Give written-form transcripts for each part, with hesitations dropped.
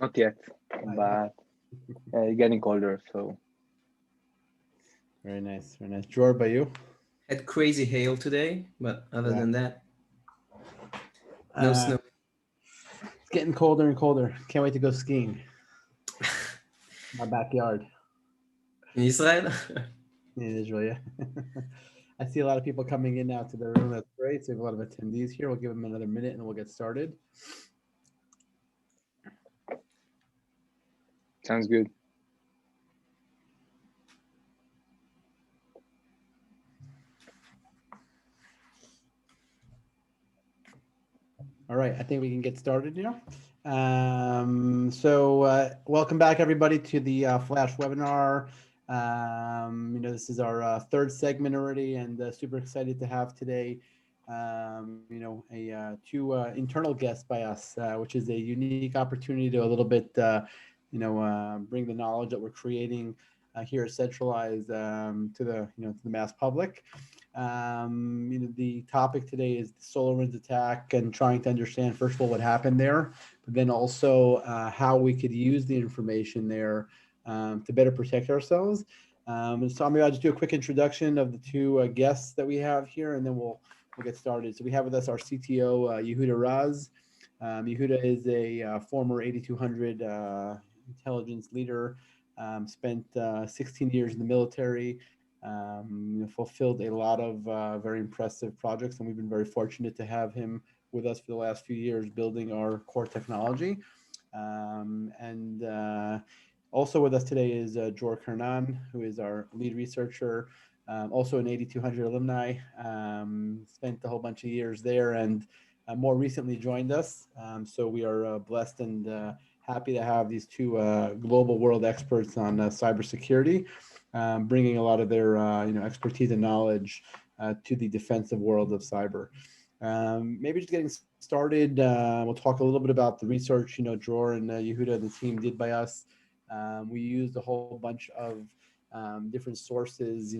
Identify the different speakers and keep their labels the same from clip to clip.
Speaker 1: Not yet,
Speaker 2: Not yet.
Speaker 1: but getting colder. So
Speaker 2: Very nice, very nice. Dror, by you?
Speaker 3: Had crazy hail today, but other
Speaker 2: Yeah.
Speaker 3: than that, no
Speaker 2: Uh,
Speaker 3: snow.
Speaker 2: it's getting colder and colder. Can't wait to go skiing. My backyard
Speaker 3: In Israel?
Speaker 2: in Israel. Yeah. I see a lot of people coming in now to the room. That's great. So we have a lot of attendees here. We'll give them another minute and we'll get started.
Speaker 1: sounds good.
Speaker 2: All right, I think we can get started now. Welcome back everybody to the Flash webinar. This is our third segment already, and super excited to have today, two internal guests by us, which is a unique opportunity to a little bit, bring the knowledge that we're creating here at Centraleyes to the mass public. The topic today is the SolarWinds attack and trying to understand, first of all, what happened there, but then also how we could use the information there to better protect ourselves. So maybe I'll just do a quick introduction of the two guests that we have here, and then we'll get started. So we have with us our CTO, Yehuda Raz. Yehuda is a former 8200 intelligence leader, spent 16 years in the military, fulfilled a lot of very impressive projects, and we've been very fortunate to have him with us for the last few years building our core technology. Also with us today is Dror Kernan, who is our lead researcher, also an 8200 alumni, spent a whole bunch of years there, and more recently joined us. So we are blessed and happy to have these two global world experts on cybersecurity, bringing a lot of their expertise and knowledge to the defensive world of cyber. Maybe just getting started, we'll talk a little bit about the research, Dror and Yehuda and the team did by us. We used a whole bunch of different sources,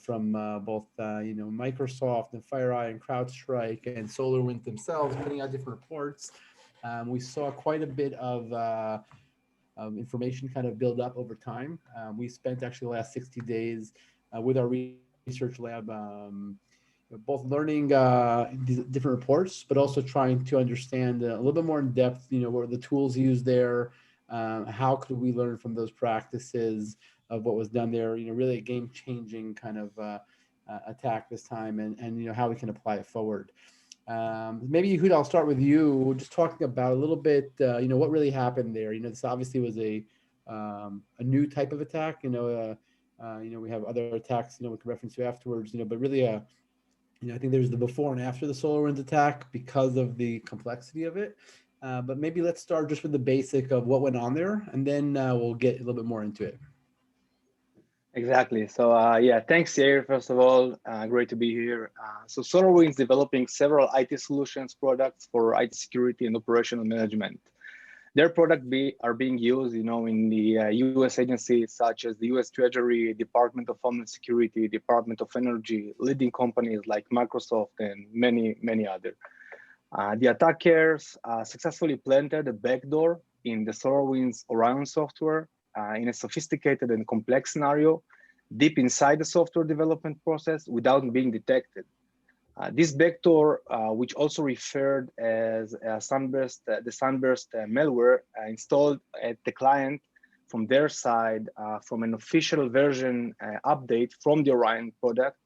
Speaker 2: from both, Microsoft and FireEye and CrowdStrike and SolarWinds themselves, putting out different reports. We saw quite a bit of information kind of build up over time. We spent actually the last 60 days with our research lab, both learning these different reports, but also trying to understand a little bit more in depth, what are the tools used there, how could we learn from those practices of what was done there, really a game-changing kind of attack this time, and how we can apply it forward. Maybe Yehuda, I'll start with you, just talking about a little bit, what really happened there. This obviously was a new type of attack. We have other attacks, we can reference to afterwards, but really, I think there's the before and after the SolarWinds attack because of the complexity of it. But maybe let's start just with the basic of what went on there, and then we'll get a little bit more into it.
Speaker 1: Exactly. So thanks, Yair. First of all, great to be here. So SolarWinds is developing several IT solutions products for IT security and operational management. Their products are being used, in the U.S. agencies such as the U.S. Treasury, Department of Homeland Security, Department of Energy, leading companies like Microsoft, and many, many others. The attackers successfully planted a backdoor in the SolarWinds Orion software in a sophisticated and complex scenario deep inside the software development process without being detected. This backdoor, which also referred as the Sunburst malware, installed at the client from their side from an official version update from the Orion product,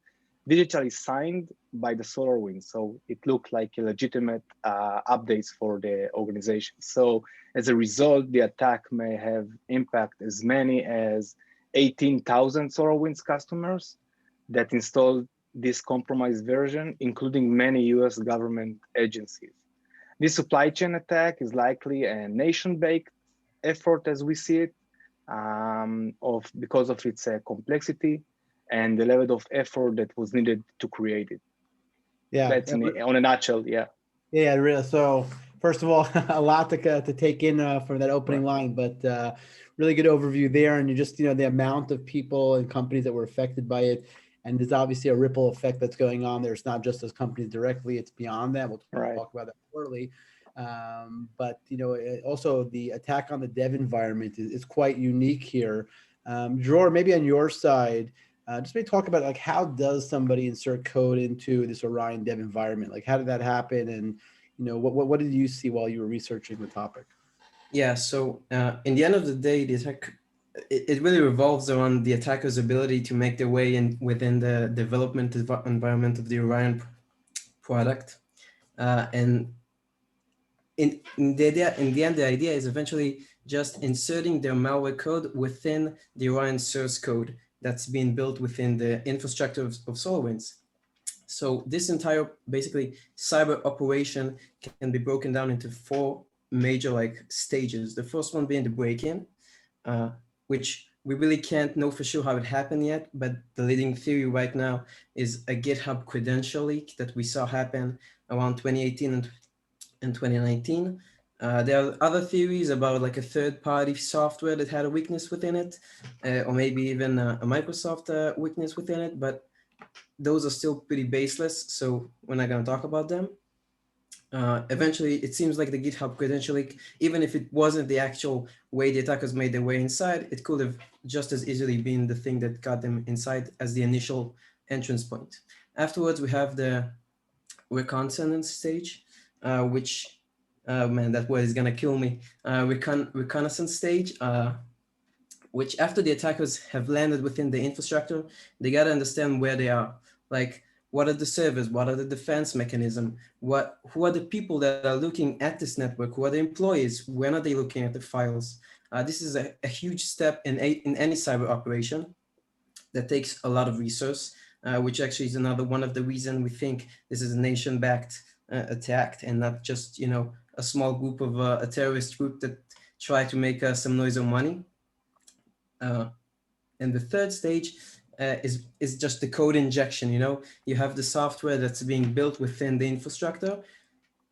Speaker 1: digitally signed by the SolarWinds. So it looked like a legitimate updates for the organization. So as a result, the attack may have impact as many as 18,000 SolarWinds customers that installed this compromised version, including many US government agencies. This supply chain attack is likely a nation-based effort as we see it, because of its complexity and the level of effort that was needed to create it.
Speaker 2: Yeah,
Speaker 1: that's on a nutshell.
Speaker 2: Yeah, really. So first of all, a lot to take in from that opening line, but really good overview there. And you just, the amount of people and companies that were affected by it. And there's obviously a ripple effect that's going on there. It's not just those companies directly, it's beyond that. We'll talk about that shortly. But also the attack on the dev environment is quite unique here. Dror, maybe on your side, just maybe talk about like how does somebody insert code into this Orion dev environment? Like how did that happen, and what did you see while you were researching the topic?
Speaker 3: Yeah, so in the end of the day, the attack, it really revolves around the attacker's ability to make their way in within the development environment of the Orion product. And in the end, the idea is eventually just inserting their malware code within the Orion source code that's being built within the infrastructure of SolarWinds. So this entire basically cyber operation can be broken down into four major stages. The first one being the break-in, which we really can't know for sure how it happened yet, but the leading theory right now is a GitHub credential leak that we saw happen around 2018 and 2019. There are other theories about like a third-party software that had a weakness within it, or maybe even a Microsoft weakness within it, but those are still pretty baseless, so we're not going to talk about them. Eventually, it seems like the GitHub credential leak, even if it wasn't the actual way the attackers made their way inside, it could have just as easily been the thing that got them inside as the initial entrance point. Afterwards, we have the reconnaissance stage, which, man, that word is going to kill me. Reconnaissance stage, which after the attackers have landed within the infrastructure, they got to understand where they are. Like, what are the servers? What are the defense mechanism? Who are the people that are looking at this network? Who are the employees? When are they looking at the files? This is a huge step in any cyber operation that takes a lot of resource, which actually is another one of the reasons we think this is a nation-backed attack and not just a small group of a terrorist group that try to make some noise or money. And the third stage is just the code injection. You have the software that's being built within the infrastructure.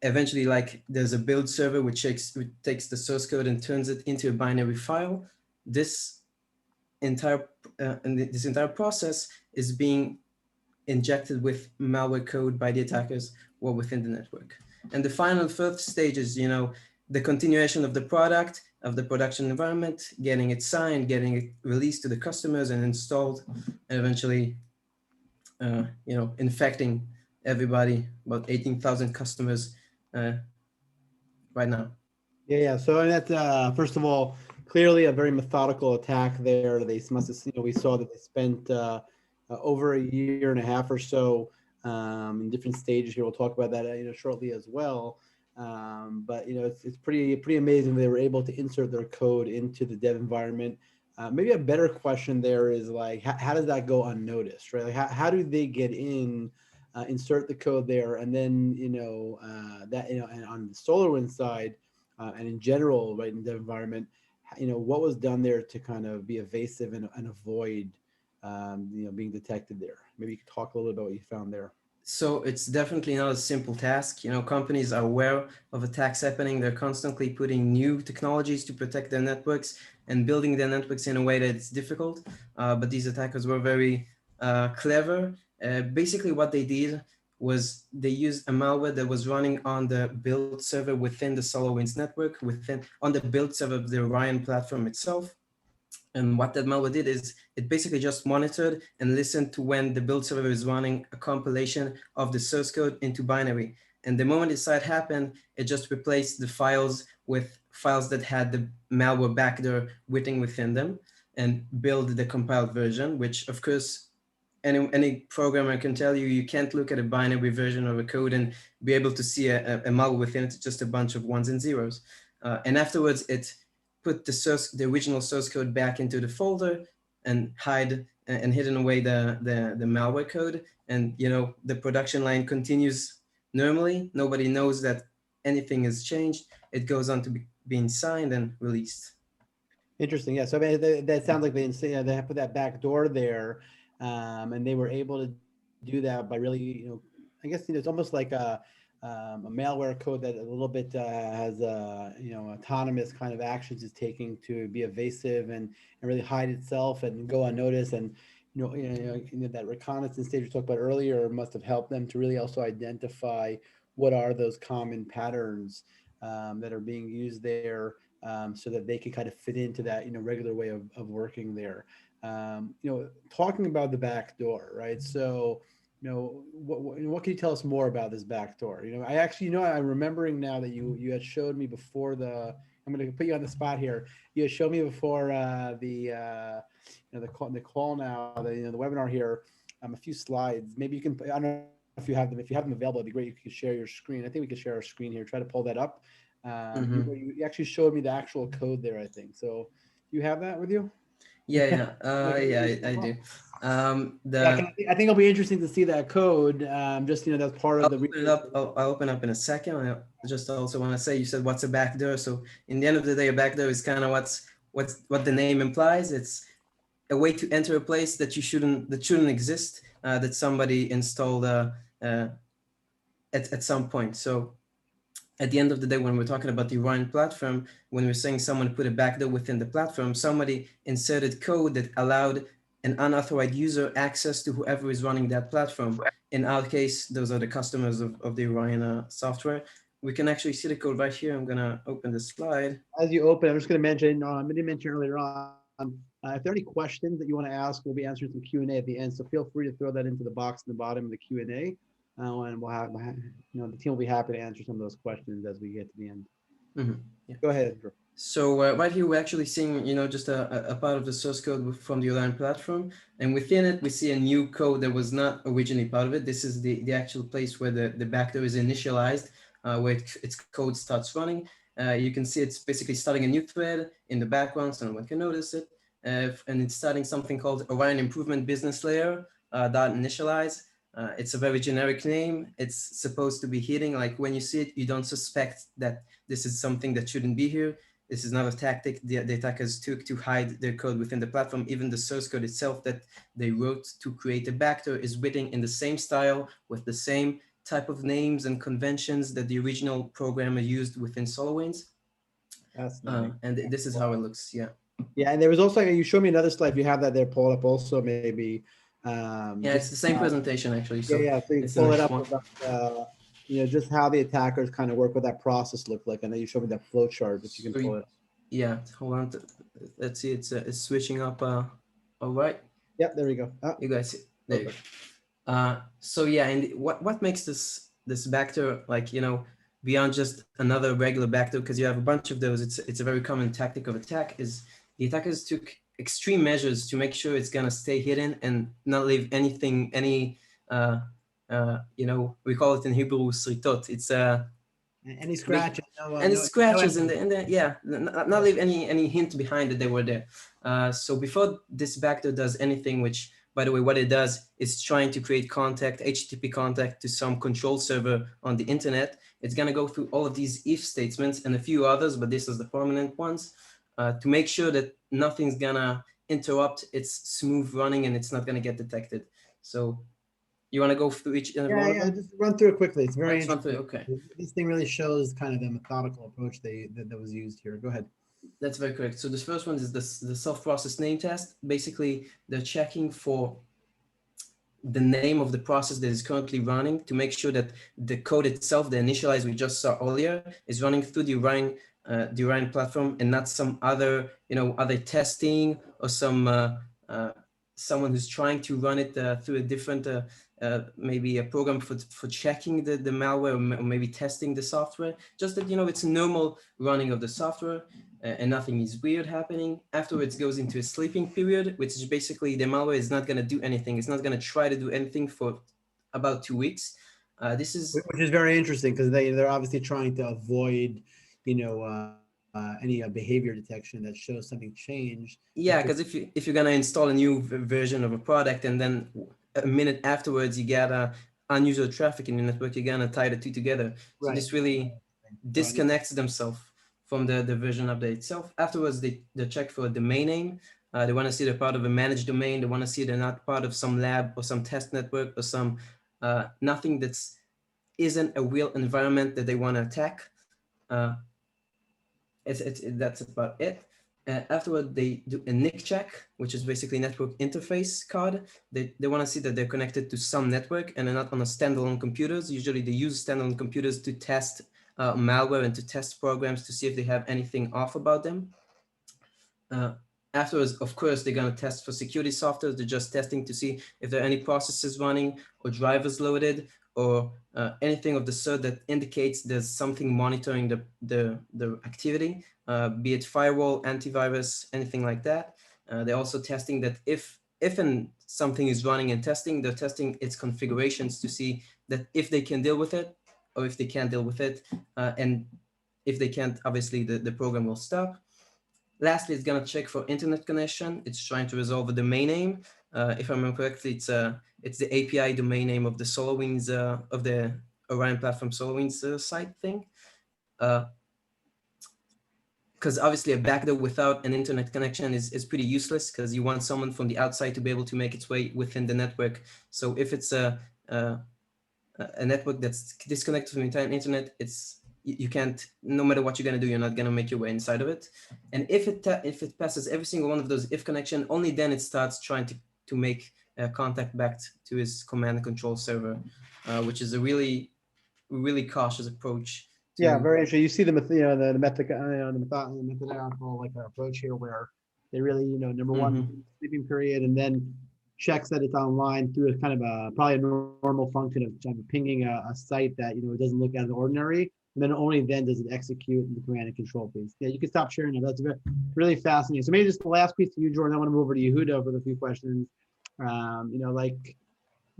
Speaker 3: Eventually, like there's a build server which takes the source code and turns it into a binary file. This entire process is being injected with malware code by the attackers or within the network. And the final fifth stage is the continuation of the product, of the production environment, getting it signed, getting it released to the customers and installed, and eventually, infecting everybody, about 18,000 customers right now.
Speaker 2: Yeah. So that's first of all, clearly a very methodical attack there. They must have, we saw that they spent over a year and a half or so in different stages here. We'll talk about that shortly as well. But it's pretty amazing they were able to insert their code into the dev environment. Maybe a better question there is like, how does that go unnoticed, right? Like how do they get in, insert the code there, and then and on the SolarWinds side, and in general, right, in the environment, what was done there to kind of be evasive and avoid being detected there? Maybe you could talk a little bit about what you found there.
Speaker 3: So it's definitely not a simple task. Companies are aware of attacks happening. They're constantly putting new technologies to protect their networks and building their networks in a way that it's difficult. But these attackers were very clever. Basically, what they did was they used a malware that was running on the build server within the SolarWinds network, on the build server of the Orion platform itself. And what that malware did is it basically just monitored and listened to when the build server is running a compilation of the source code into binary. And the moment this site happened, it just replaced the files with files that had the malware backdoor within them and build the compiled version, which of course, any programmer can tell you, you can't look at a binary version of a code and be able to see a malware within it. It's just a bunch of ones and zeros. And afterwards, it put the original source code back into the folder and hidden away the malware code. And the production line continues normally. Nobody knows that anything has changed. It goes on to being signed and released.
Speaker 2: Interesting. Yeah. So I mean, that sounds like they put that back door there, and they were able to do that by really, I guess it's almost like a malware code that a little bit has autonomous kind of actions is taking to be evasive and really hide itself and go unnoticed. And that reconnaissance stage we talked about earlier must have helped them to really also identify what are those common patterns that are being used there, so that they can kind of fit into that, regular way of working there. Talking about the back door, right? So, what can you tell us more about this back door? I actually, I'm remembering now that you had showed me before I'm going to put you on the spot here. You had showed me before the call now, the webinar here, a few slides. Maybe you can, I don't know if you have them. If you have them available, it'd be great. You could share your screen. I think we could share our screen here. Try to pull that up. You actually showed me the actual code there, I think. So you have that with you?
Speaker 3: Yeah, I do.
Speaker 2: I think it'll be interesting to see that code. Just that's part of
Speaker 3: I'll open up in a second. I just also want to say, you said what's a backdoor. So in the end of the day, a backdoor is kind of what the name implies. It's a way to enter a place that shouldn't exist, that somebody installed at some point. So at the end of the day, when we're talking about the Orion platform, when we're saying someone put a backdoor within the platform, somebody inserted code that allowed an unauthorized user access to whoever is running that platform. In our case, those are the customers of the Orion software. We can actually see the code right here. I'm gonna open the slide.
Speaker 2: As you open, I'm just gonna mention, I didn't mention earlier on, if there are any questions that you want to ask, we'll be answering some Q&A at the end. So feel free to throw that into the box in the bottom of the Q&A. And we'll have, the team will be happy to answer some of those questions as we get to the end.
Speaker 3: Yeah.
Speaker 2: Go ahead, Dror.
Speaker 3: So right here, we're actually seeing, just a part of the source code from the Orion platform. And within it, we see a new code that was not originally part of it. This is the actual place where the backdoor is initialized, where its code starts running. You can see it's basically starting a new thread in the background, so no one can notice it. And it's starting something called Orion Improvement Business Layer .initialize. It's a very generic name. It's supposed to be hidden. Like when you see it, you don't suspect that this is something that shouldn't be here. This is not a tactic the attackers took to hide their code within the platform. Even the source code itself that they wrote to create a backdoor is written in the same style with the same type of names and conventions that the original programmer used within SolarWinds. And this is how it looks, yeah.
Speaker 2: Yeah, and there was also, you showed me another slide. If you have that there, pull it up also maybe.
Speaker 3: It's the same presentation actually. So
Speaker 2: so you can pull it up about, just how the attackers kind of work, what that process looked like. And then you showed me that flow chart, if you can pull it up.
Speaker 3: Yeah, hold on. Let's see, it's switching up. All right.
Speaker 2: Yep, there we go.
Speaker 3: You guys see, there you go. So yeah, and what makes this backdoor, like, beyond just another regular backdoor, because you have a bunch of those, it's a very common tactic of attack, is the attackers took extreme measures to make sure it's gonna stay hidden and not leave anything, we call it in Hebrew sritot. It's
Speaker 2: any scratches,
Speaker 3: scratches in the not leave any hint behind that they were there. So before this backdoor does anything, which, by the way, what it does is trying to create HTTP contact to some control server on the internet. It's gonna go through all of these if statements and a few others, but this is the prominent ones, to make sure that nothing's gonna interrupt its smooth running and it's not gonna get detected. So you want to go through each one of them?
Speaker 2: Just run through it quickly. It's very interesting.
Speaker 3: Okay.
Speaker 2: This thing really shows kind of the methodical approach that was used here. Go ahead.
Speaker 3: That's very correct. So this first one is the self-process name test. Basically, they're checking for the name of the process that is currently running to make sure that the code itself, the initialize we just saw earlier, is running through the Orion platform and not some other, other testing or some someone who's trying to run it through a different, maybe a program for checking the malware or maybe testing the software. Just that, it's a normal running of the software and nothing is weird happening. Afterwards, goes into a sleeping period, which is basically the malware is not going to do anything. It's not going to try to do anything for about 2 weeks. Which
Speaker 2: is very interesting because they're obviously trying to avoid, any behavior detection that shows something changed.
Speaker 3: Yeah, because if you're gonna install a new version of a product and then a minute afterwards you get unusual traffic in your network, you're gonna tie the two together. So this really disconnects themselves from the version update itself. Afterwards, they check for a domain name. They want to see they're part of a managed domain. They want to see they're not part of some lab or some test network or some nothing that's isn't a real environment that they want to attack. That's about it. Afterward, they do a NIC check, which is basically network interface card. They want to see that they're connected to some network and they're not on a standalone computers. Usually they use standalone computers to test malware and to test programs to see if they have anything off about them. Afterwards, of course, they're going to test for security software. They're just testing to see if there are any processes running or drivers loaded or anything of the sort that indicates there's something monitoring the activity, be it firewall, antivirus, anything like that. They're also testing that if something is running and testing, they're testing its configurations to see that if they can deal with it or if they can't deal with it. And if they can't, obviously the program will stop. Lastly, it's going to check for internet connection. It's trying to resolve a domain name. If I remember correctly, it's the API domain name of the SolarWinds, of the Orion platform SolarWinds site thing. Because obviously a backdoor without an internet connection is pretty useless, because you want someone from the outside to be able to make its way within the network. So if it's a network that's disconnected from the entire internet, you can't, no matter what you're going to do, you're not going to make your way inside of it. And if it passes every single one of those if connection, only then it starts trying to make contact back to is command and control server, which is a really, really cautious approach.
Speaker 2: Yeah, very interesting. You see the methodological like approach here, where they really, number one, sleeping period, and then checks that it's online through a kind of probably a normal function of pinging a site that it doesn't look out of the ordinary, and then only then does it execute the command and control piece. Yeah, you can stop sharing it. That's really fascinating. So maybe just the last piece to you, Jordan. I want to move over to Yehuda for a few questions.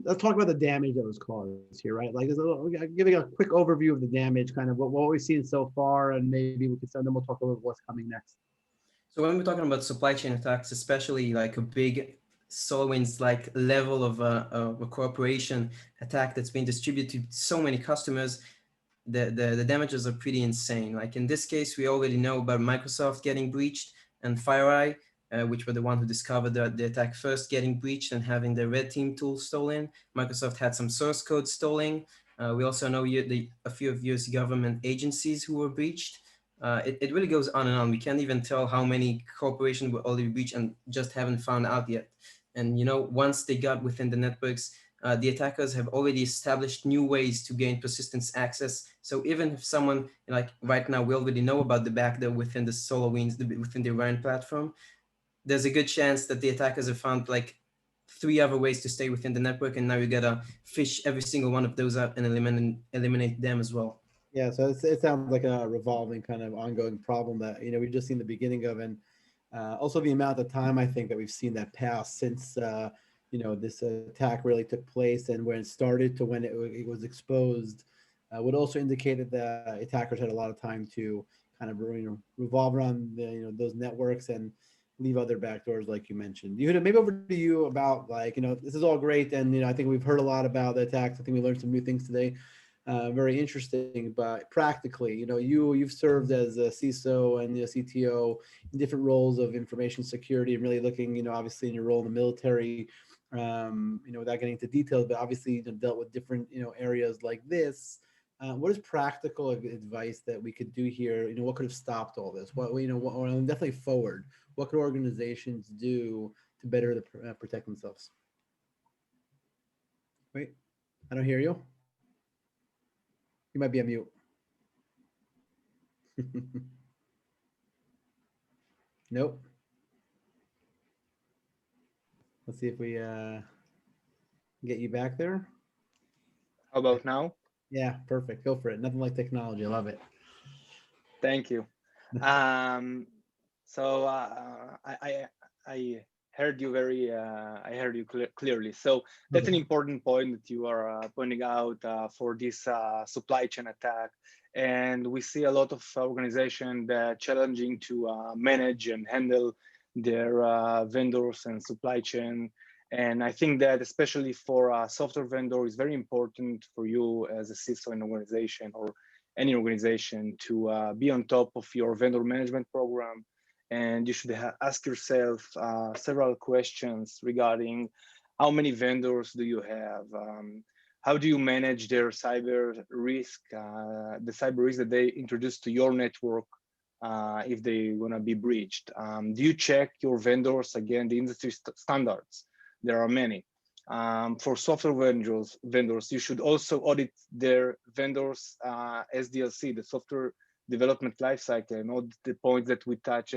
Speaker 2: Let's talk about the damage that was caused here, right? Like, giving a quick overview of the damage, kind of what we've seen so far, and maybe we can start, then we'll talk about what's coming next.
Speaker 3: So when we're talking about supply chain attacks, especially like a big SolarWinds like level of a corporation attack that's been distributed to so many customers, the damages are pretty insane. Like in this case, we already know about Microsoft getting breached and FireEye, which were the one who discovered the attack first, getting breached and having the red team tool stolen. Microsoft had some source code stolen. We also know a few of US government agencies who were breached. It really goes on and on. We can't even tell how many corporations were already breached and just haven't found out yet. And once they got within the networks, the attackers have already established new ways to gain persistence access. So even if someone, like right now, we already know about the backdoor within the SolarWinds, within the Orion platform, there's a good chance that the attackers have found like 3 other ways to stay within the network, and now you gotta fish every single one of those up and eliminate them as well.
Speaker 2: Yeah, so it sounds like a revolving kind of ongoing problem that we've just seen the beginning of, and also the amount of time I think that we've seen that pass since this attack really took place, and when it started to when it was exposed, would also indicate that attackers had a lot of time to kind of revolve around those networks and leave other backdoors, like you mentioned. Yehuda, maybe over to you about this is all great, and I think we've heard a lot about the attacks. I think we learned some new things today. Very interesting, but practically, you've served as a CISO and CTO in different roles of information security, and really looking, obviously in your role in the military, without getting into details, but obviously dealt with different, areas like this. What is practical advice that we could do here? What could have stopped all this? What definitely forward. What could organizations do to better protect themselves? Wait, I don't hear you. You might be on mute. Nope. Let's see if we get you back there.
Speaker 1: How about now?
Speaker 2: Yeah, perfect. Go for it. Nothing like technology. I love it.
Speaker 1: Thank you. So I heard you clearly. So that's an important point that you are pointing out for this supply chain attack. And we see a lot of organizations that challenging to manage and handle their vendors and supply chain. And I think that especially for a software vendor, it's very important for you as a CISO in an organization or any organization to be on top of your vendor management program. And you should ask yourself several questions regarding how many vendors do you have? How do you manage their cyber risk, the cyber risk that they introduce to your network if they want to be breached? Do you check your vendors against the industry standards? There are many. For software vendors, you should also audit their vendors SDLC, the software development lifecycle, and all the points that we touched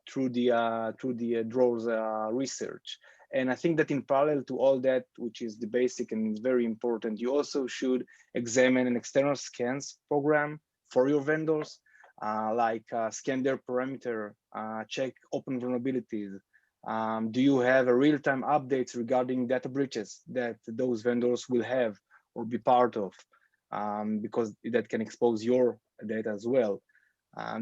Speaker 1: through the Dror's research. And I think that in parallel to all that, which is the basic and very important, you also should examine an external scans program for your vendors, like scan their perimeter, check open vulnerabilities. Do you have a real-time updates regarding data breaches that those vendors will have or be part of, because that can expose your data as well.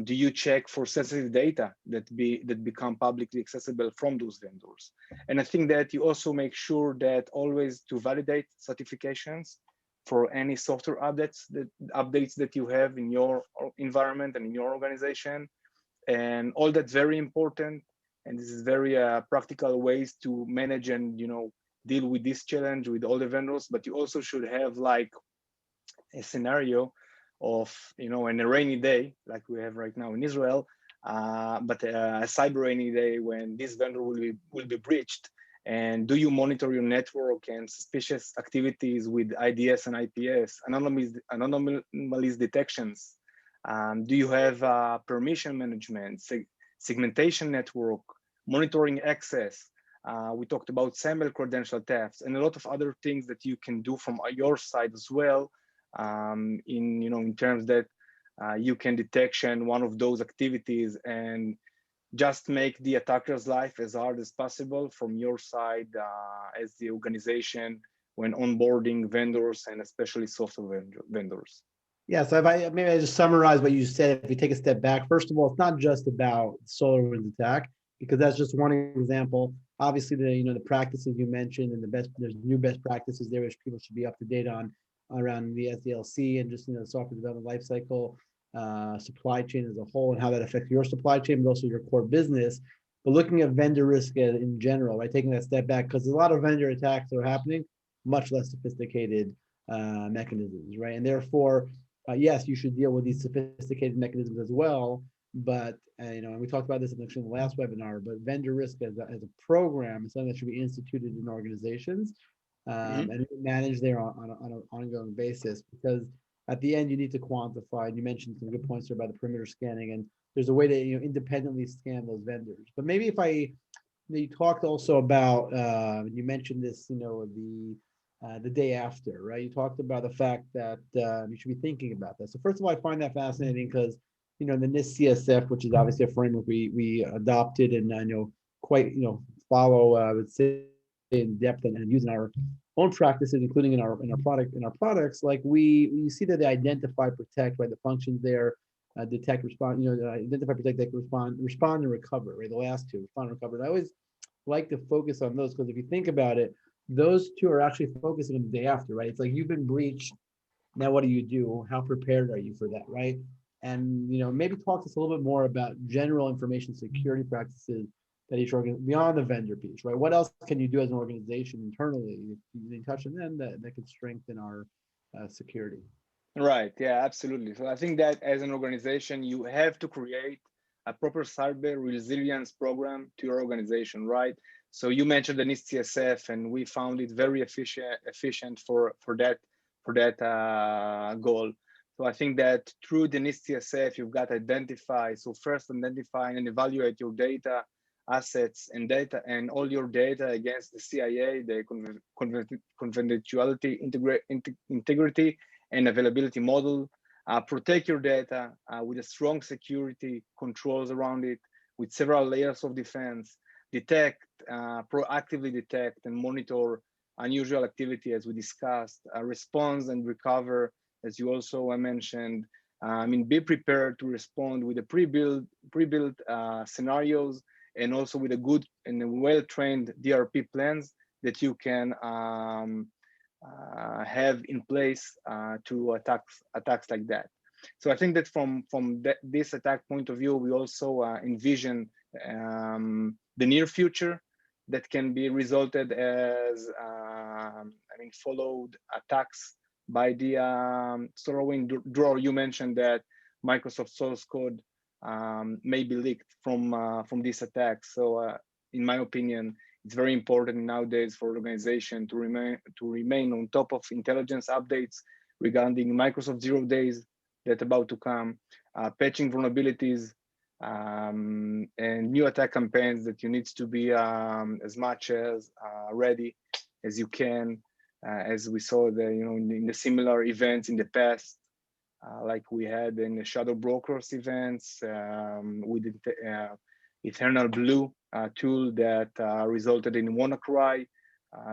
Speaker 1: Do you check for sensitive data that become publicly accessible from those vendors? And I think that you also make sure that always to validate certifications for any software updates that you have in your environment and in your organization. And all that's very important. And this is very practical ways to manage and deal with this challenge with all the vendors. But you also should have like a scenario of in a rainy day like we have right now in Israel, but a cyber rainy day when this vendor will be breached. And do you monitor your network and suspicious activities with IDS and IPS, anomalies detections? Do you have permission management, segmentation network, monitoring access? We talked about SAML credential thefts and a lot of other things that you can do from your side as well, in terms that you can detection one of those activities and just make the attacker's life as hard as possible from your side as the organization when onboarding vendors and especially software vendors.
Speaker 2: Yeah, so maybe I just summarize what you said. If we take a step back, first of all, it's not just about SolarWinds attack, because that's just one example. Obviously, the practices you mentioned and there's new best practices there which people should be up to date on around the SDLC and just the software development lifecycle, supply chain as a whole, and how that affects your supply chain, but also your core business. But looking at vendor risk in general, right, taking that step back, because a lot of vendor attacks are happening, much less sophisticated mechanisms, right? And therefore, yes, you should deal with these sophisticated mechanisms as well. But and we talked about this in the last webinar. But vendor risk as a program is something that should be instituted in organizations and managed there on an ongoing basis. Because at the end, you need to quantify. And you mentioned some good points there about the perimeter scanning, and there's a way to independently scan those vendors. But maybe if you talked also about you mentioned this, the day after, right? You talked about the fact that you should be thinking about that. So first of all, I find that fascinating because, the NIST CSF, which is obviously a framework we adopted and I know quite, follow, I would say in depth and use in our own practices, including in our products, like we see that they identify, protect, right? The functions there, detect, respond, identify, protect, respond and recover, right? The last two, respond and recover. And I always like to focus on those because if you think about it, those two are actually focusing on the day after, right? It's like you've been breached. Now, what do you do? How prepared are you for that, right? And maybe talk to us a little bit more about general information security practices that each organization, beyond the vendor piece, right? What else can you do as an organization internally? If you touch on them, that could strengthen our security.
Speaker 1: Right. Yeah, absolutely. So I think that as an organization, you have to create a proper cyber resilience program to your organization, right? So you mentioned the NIST CSF, and we found it very efficient for that goal. So I think that through the NIST CSF, you've got to identify. So first, identify and evaluate your data, assets, and data, and all your data against the CIA, the confidentiality, integrity, and availability model. Protect your data with a strong security controls around it, with several layers of defense. Proactively detect and monitor unusual activity, as we discussed. Response and recover, as you also mentioned. Be prepared to respond with a pre-built scenarios, and also with a good and a well-trained DRP plans that you can have in place to attacks like that. So I think that from this attack point of view, we also envision the near future that can be resulted as followed attacks by the SolarWinds. Dror, you mentioned that Microsoft source code may be leaked from this attack. So in my opinion, It's very important nowadays for organization to remain on top of intelligence updates regarding Microsoft 0 days that about to come, patching vulnerabilities, and new attack campaigns that you need to be as much as ready as you can, as we saw in the similar events in the past, like we had in the Shadow Brokers events with Eternal Blue tool that resulted in WannaCry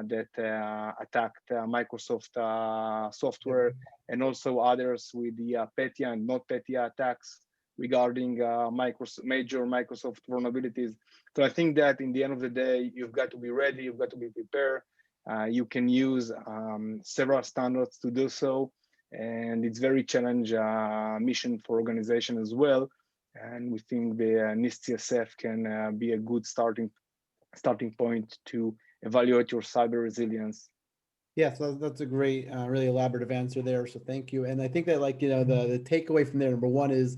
Speaker 1: that attacked Microsoft software, and also others with the Petya and not Petya attacks regarding major Microsoft vulnerabilities. So I think that in the end of the day, you've got to be ready, you've got to be prepared. You can use several standards to do so, and it's very challenging mission for organization as well. And we think the NIST CSF can be a good starting point to evaluate your cyber resilience.
Speaker 2: Yeah, so that's a great, really elaborative answer there. So thank you. And I think that, like, the takeaway from there, number one is,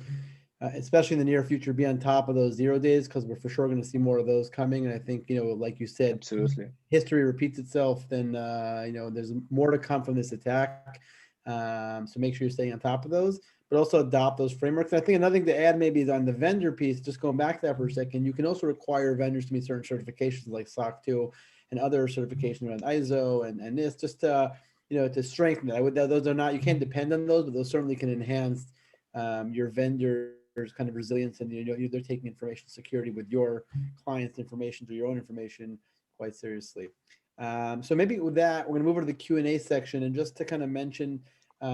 Speaker 2: especially in the near future, be on top of those 0 days, because we're for sure going to see more of those coming. And I think, like you said,
Speaker 1: absolutely,
Speaker 2: history repeats itself. Then, there's more to come from this attack. So make sure you're staying on top of those, but also adopt those frameworks. And I think another thing to add maybe is on the vendor piece, just going back to that for a second, you can also require vendors to meet certain certifications like SOC 2 and other certifications around ISO and NIST, just to, to strengthen that. Those are not, you can't depend on those, but those certainly can enhance your vendors kind of resilience, and they're taking information security with your clients' information to your own information quite seriously. So maybe with that, we're going to move over to the Q&A section, and just to kind of mention,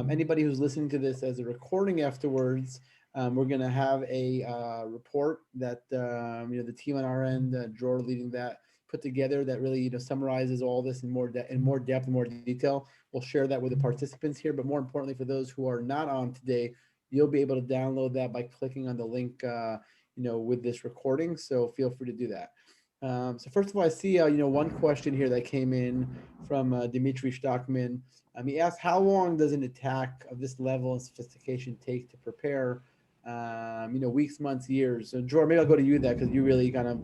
Speaker 2: anybody who's listening to this as a recording afterwards, we're going to have a report that the team on our end, Dror leading that, put together, that really summarizes all this in more depth and more detail. We'll share that with the participants here, but more importantly, for those who are not on today, you'll be able to download that by clicking on the link with this recording. So feel free to do that. So first of all, I see one question here that came in from Dimitri Stockman. He asked, how long does an attack of this level and sophistication take to prepare? Weeks, months, years. So Dror, maybe I'll go to you that, because you really kind of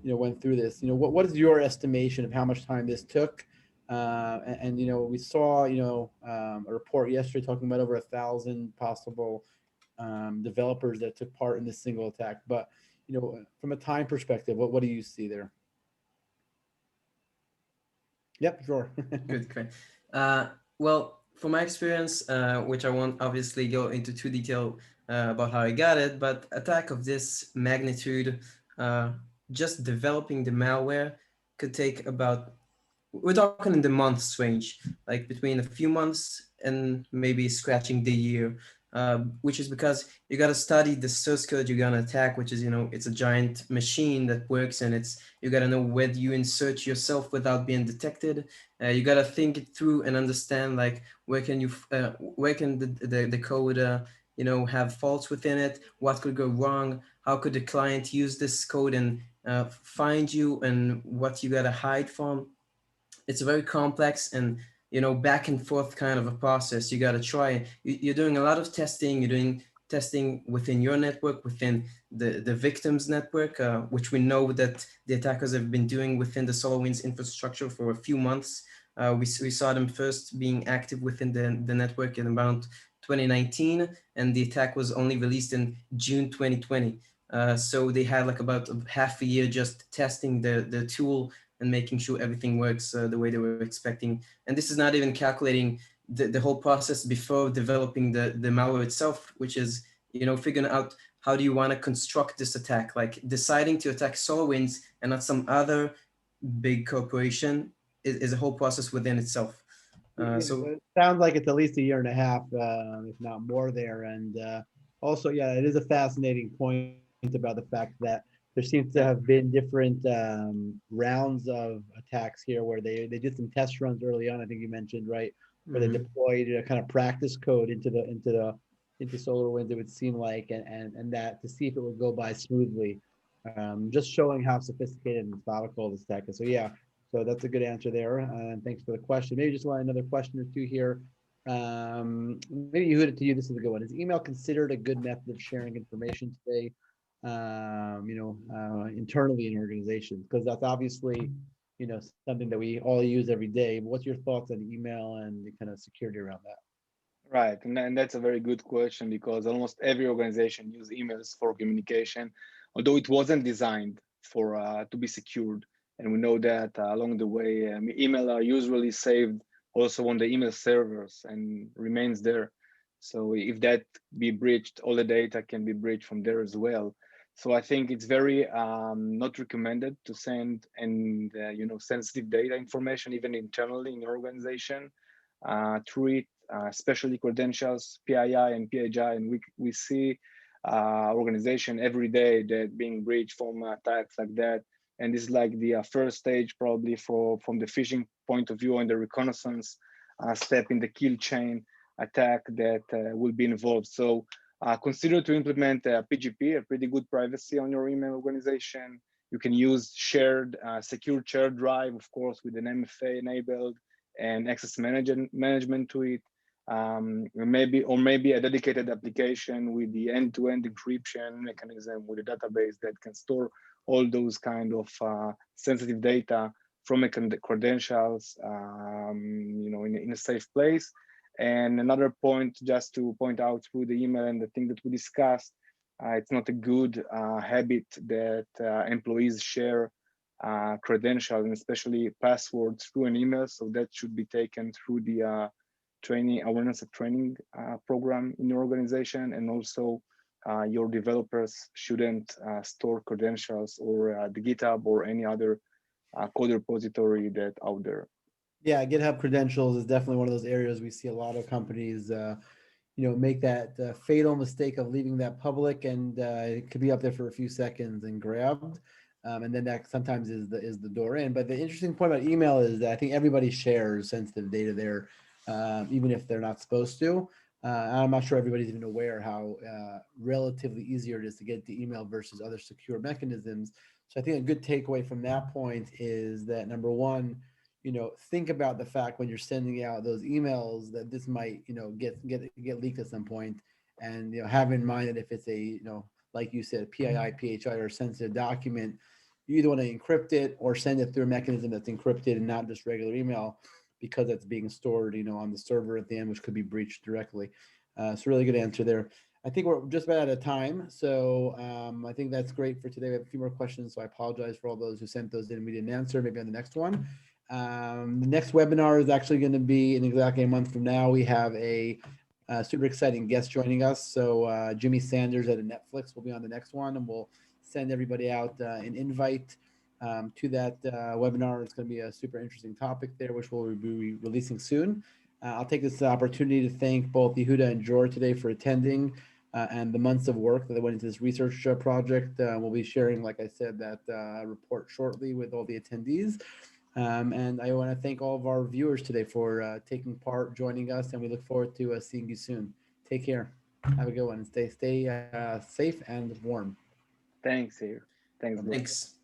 Speaker 2: went through this. What is your estimation of how much time this took? And we saw a report yesterday talking about over 1,000 possible developers that took part in this single attack. But from a time perspective, what do you see there? Yep, sure.
Speaker 3: Good, great. Well, from my experience, which I won't obviously go into too detail about how I got it, but attack of this magnitude, just developing the malware could take about, we're talking in the months range, like between a few months and maybe scratching the year, which is because you got to study the source code you're going to attack, which is, it's a giant machine that works, and you got to know where you insert yourself without being detected. You got to think it through and understand, like, where can the code, have faults within it, what could go wrong, how could the client use this code and find you, and what you got to hide from. It's a very complex and back and forth kind of a process. You got to try. You're doing a lot of testing. You're doing testing within your network, within the victim's network, which we know that the attackers have been doing within the SolarWinds infrastructure for a few months. We saw them first being active within the network in about 2019, and the attack was only released in June 2020. So they had like about half a year just testing the tool and making sure everything works the way they were expecting. And this is not even calculating the whole process before developing the malware itself, which is, figuring out how do you want to construct this attack, like deciding to attack SolarWinds and not some other big corporation is a whole process within itself.
Speaker 2: So it sounds like it's at least a year and a half, if not more there. And also, yeah, it is a fascinating point about the fact that there seems to have been different rounds of attacks here where they did some test runs early on. I think you mentioned, right, where they deployed a kind of practice code into SolarWinds, it would seem like, and that to see if it would go by smoothly, just showing how sophisticated and methodical this attack is. So yeah, so that's a good answer there, and thanks for the question. Maybe just another question or two here. Maybe Yehuda, to you, this is a good one. Is email considered a good method of sharing information today? Internally in organizations, because that's obviously, something that we all use every day. What's your thoughts on email and the kind of security around that?
Speaker 1: Right, and that's a very good question because almost every organization uses emails for communication, although it wasn't designed for to be secured. And we know that along the way, email are usually saved also on the email servers and remains there. So if that be breached, all the data can be breached from there as well. So I think it's very not recommended to send and sensitive data information even internally in your organization through it, especially credentials, PII and PHI, and we see organization every day that being breached from attacks like that. And this is like the first stage probably from the phishing point of view and the reconnaissance step in the kill chain attack that will be involved. So consider to implement a PGP, a pretty good privacy on your email organization. You can use secure shared drive, of course, with an MFA enabled and access management to it. Maybe a dedicated application with the end-to-end encryption mechanism with a database that can store all those kind of sensitive data from credentials, in a safe place. And another point, just to point out through the email and the thing that we discussed, it's not a good habit that employees share credentials and especially passwords through an email. So that should be taken through the training awareness and training program in your organization. And also your developers shouldn't store credentials or the GitHub or any other code repository that out there.
Speaker 2: Yeah, GitHub credentials is definitely one of those areas we see a lot of companies, make that fatal mistake of leaving that public, and it could be up there for a few seconds and grabbed, and then that sometimes is the door in. But the interesting point about email is that I think everybody shares sensitive data there, even if they're not supposed to. I'm not sure everybody's even aware how relatively easier it is to get the email versus other secure mechanisms. So I think a good takeaway from that point is that number one, think about the fact when you're sending out those emails that this might, get leaked at some point, and have in mind that if it's a, like you said, PII, PHI, or sensitive document, you either want to encrypt it or send it through a mechanism that's encrypted and not just regular email, because it's being stored, on the server at the end, which could be breached directly. So really good answer there. I think we're just about out of time. So I think that's great for today. We have a few more questions, so I apologize for all those who sent those in and we didn't answer. Maybe on the next one. The next webinar is actually going to be in exactly a month from now. We have a super exciting guest joining us. So Jimmy Sanders at Netflix will be on the next one, and we'll send everybody out an invite to that webinar. It's going to be a super interesting topic there, which we'll be releasing soon. I'll take this opportunity to thank both Yehuda and Dror today for attending and the months of work that went into this research project. We'll be sharing, like I said, that report shortly with all the attendees. And I want to thank all of our viewers today for taking part, joining us, and we look forward to seeing you soon. Take care. Have a good one. Stay safe and warm.
Speaker 1: Thanks, here. Thanks.
Speaker 3: Thanks.